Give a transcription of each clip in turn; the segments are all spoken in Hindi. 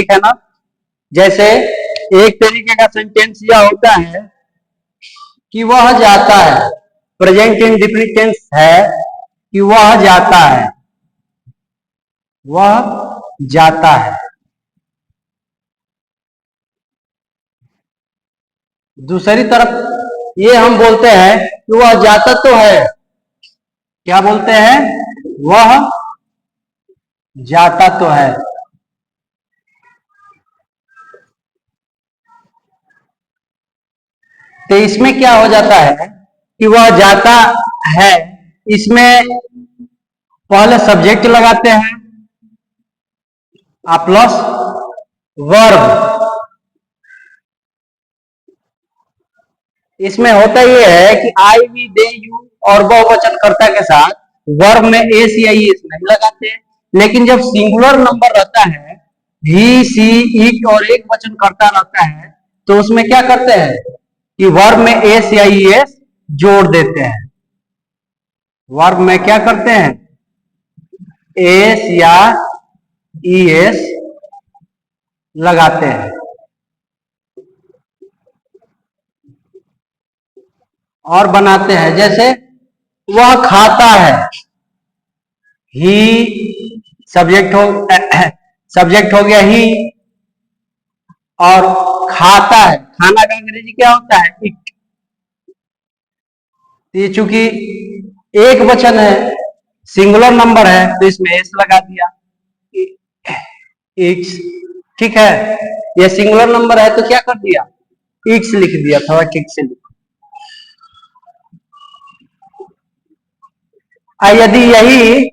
ठीक है ना। जैसे एक तरीके का सेंटेंस यह होता है कि वह जाता है, प्रेजेंट इंडेफिनिट टेंस है कि वह जाता है, वह जाता है। दूसरी तरफ ये हम बोलते हैं कि वह जाता तो है, क्या बोलते हैं, वह जाता तो है। तो इसमें क्या हो जाता है कि वह जाता है, इसमें पहले सब्जेक्ट लगाते हैं प्लस वर्ब। इसमें होता यह है कि आई वी दे यू और बहुवचन कर्ता के साथ वर्ब में एस या ईएस नहीं लगाते हैं। लेकिन जब सिंगुलर नंबर रहता है, ही सी इट और एक वचन कर्ता रहता है, तो उसमें क्या करते हैं कि वर्ब में एस या ईएस जोड़ देते हैं। वर्ब में क्या करते हैं, एस या ईएस लगाते हैं और बनाते हैं। जैसे वह खाता है, ही सब्जेक्ट हो गया ही, और खाता है, खाना का अंग्रेजी क्या होता है, इट। ये चूंकि एक वचन है, सिंगुलर नंबर है, तो इसमें एस लगा दिया, इट्स। ठीक है, ये सिंगुलर नंबर है तो क्या कर दिया, इट्स लिख दिया, थोड़ा ठीक से लिखो। यदि यही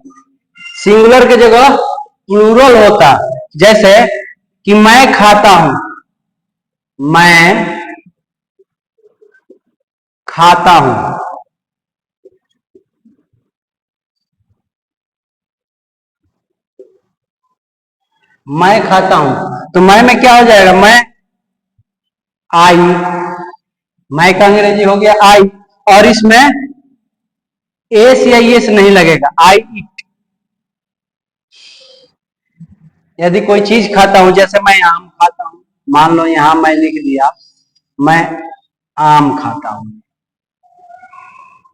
सिंगुलर की जगह प्लूरल होता, जैसे कि मैं खाता हूं, मैं खाता हूं, मैं खाता हूं, तो मैं में क्या हो जाएगा, मैं आई, मैं का अंग्रेजी हो गया आई, और इसमें एस या एस नहीं लगेगा, आई इट। यदि कोई चीज खाता हूं, जैसे मैं आम खाता हूं, मान लो यहां मैं लिख दिया, मैं आम खाता हूं,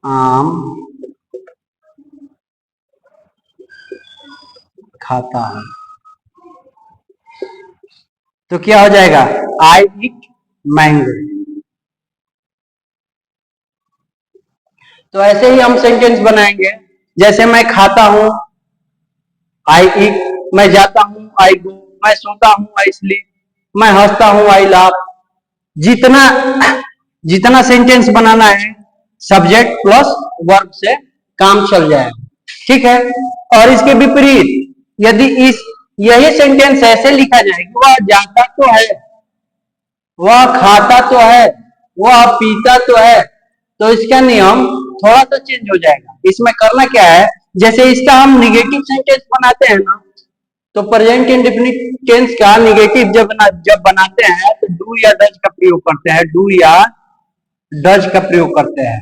आम खाता हूं, तो क्या हो जाएगा, आई इट मैंगो। तो ऐसे ही हम सेंटेंस बनाएंगे, जैसे मैं खाता हूं, आई ईट, मैं जाता हूं, आई गो, मैं सोता हूं, आई स्लीप, मैं हंसता हूं, आई लाफ। जितना जितना सेंटेंस बनाना है, सब्जेक्ट प्लस वर्ब से काम चल जाएगा। ठीक है, और इसके विपरीत यदि इस यही सेंटेंस ऐसे लिखा जाए कि वह जाता तो है, वह खाता तो है, वह पीता तो है, तो इसका नियम थोड़ा सा चेंज हो जाएगा। इसमें करना क्या है, जैसे इसका हम निगेटिव सेंटेंस बनाते हैं ना, तो प्रेजेंट इंडेफिनिट टेंस का निगेटिव जब बनाते हैं तो डू या डज का प्रयोग करते हैं, डू या डज का प्रयोग करते हैं,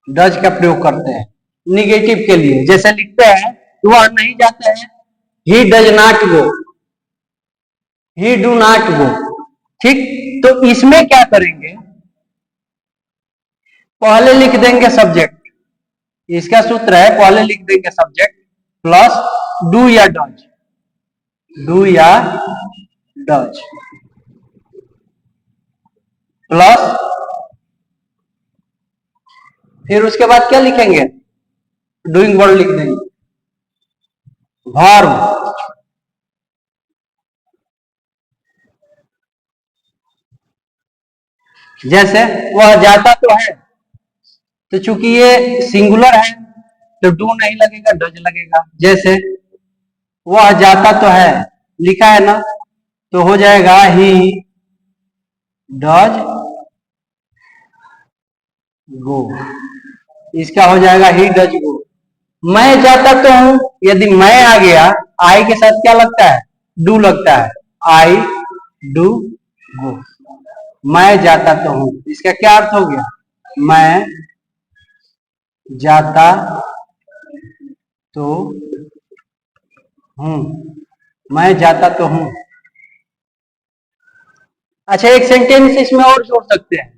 डज का प्रयोग करते हैं निगेटिव के लिए। जैसे लिखते हैं वह नहीं जाता है, he does not go, he do not go. ठीक, तो इसमें क्या करेंगे, पहले लिख देंगे सब्जेक्ट, इसका सूत्र है पहले लिख देंगे सब्जेक्ट प्लस डू या डज, डू या डज प्लस, फिर उसके बाद क्या लिखेंगे, डूइंग वर्ड लिख देंगे, वर्ब, जैसे वह जाता तो है, तो चूंकि ये सिंगुलर है तो डू नहीं लगेगा, डज लगेगा। जैसे वह जाता तो है, लिखा है ना, तो हो जाएगा ही डज गो, इसका हो जाएगा ही डज गो। मैं जाता तो हूं, यदि मैं आ गया, आई के साथ क्या लगता है, डू लगता है, आई डू गो, मैं जाता तो हूं, इसका क्या अर्थ हो गया, मैं जाता तो हूं। मैं जाता तो हूं। अच्छा, एक सेंटेंस इसमें और जोड़ सकते हैं,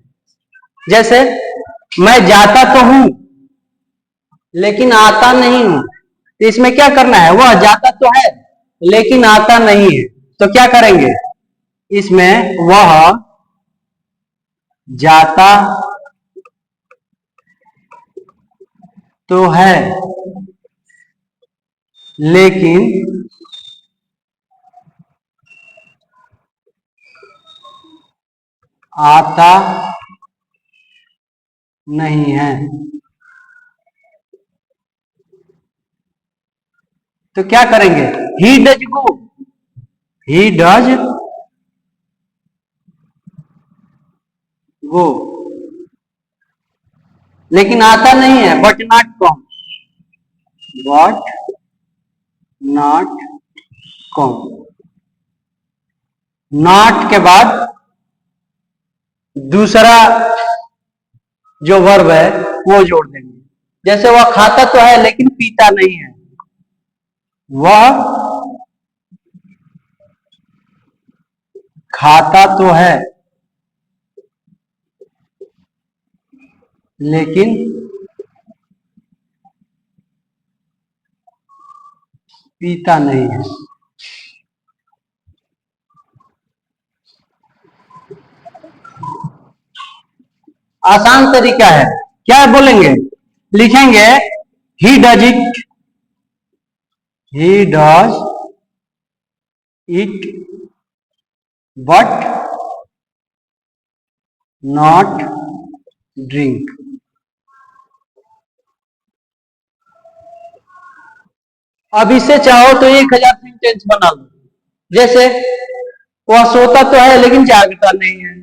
जैसे मैं जाता तो हूं लेकिन आता नहीं हूं। तो इसमें क्या करना है, वह जाता तो है लेकिन आता नहीं है, तो क्या करेंगे, इसमें वह जाता तो है लेकिन आता नहीं है। तो क्या करेंगे, he does go, he does go, लेकिन आता नहीं है, but not come, but not come. Not के बाद दूसरा जो वर्ब है वो जोड़ देंगे, जैसे वह खाता तो है लेकिन पीता नहीं है, वह खाता तो है लेकिन पीता नहीं है। आसान तरीका है, क्या बोलेंगे, लिखेंगे he does it, he does it but not drink. अब इससे चाहो तो 1000 सेंटेंस बना लो, जैसे वह सोता तो है लेकिन जागता नहीं है,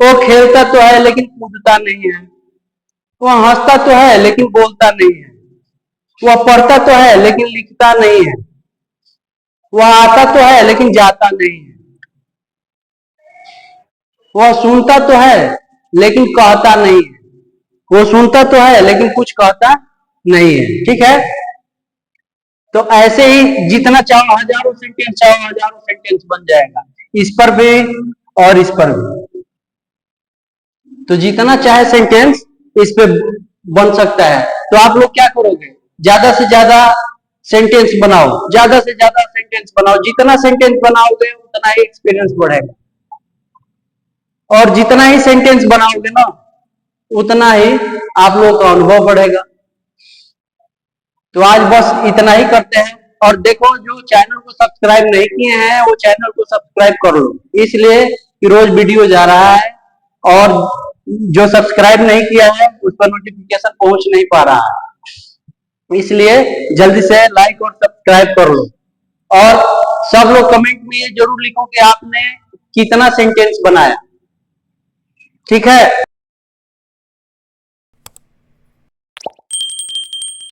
वो खेलता तो है लेकिन कूदता नहीं है, वह हंसता तो है लेकिन बोलता नहीं है, वह पढ़ता तो है लेकिन लिखता नहीं है, वह आता तो है लेकिन जाता नहीं है, वह सुनता तो है लेकिन कहता नहीं है, वो सुनता तो है लेकिन कुछ कहता नहीं है। ठीक है, तो ऐसे ही जितना चाहो हजारों सेंटेंस चाहो हजारों सेंटेंस बन जाएगा, इस पर भी और इस पर भी। तो जितना चाहे सेंटेंस इस पे बन सकता है। तो आप लोग क्या करोगे, ज्यादा से ज्यादा सेंटेंस बनाओ, ज्यादा से ज्यादा सेंटेंस बनाओ, जितना सेंटेंस बनाओगे उतना ही एक्सपीरियंस बढ़ेगा, और जितना ही सेंटेंस बनाओगे ना उतना ही आप लोगों का अनुभव बढ़ेगा। तो आज बस इतना ही करते हैं, और देखो जो चैनल को सब्सक्राइब नहीं किए हैं वो चैनल को सब्सक्राइब कर लो, इसलिए कि रोज वीडियो जा रहा है, और जो सब्सक्राइब नहीं किया है उस पर नोटिफिकेशन पहुंच नहीं पा रहा है, इसलिए जल्दी से लाइक और सब्सक्राइब कर लो। और सब लोग कमेंट में ये जरूर लिखो कि आपने कितना सेंटेंस बनाया। ठीक है।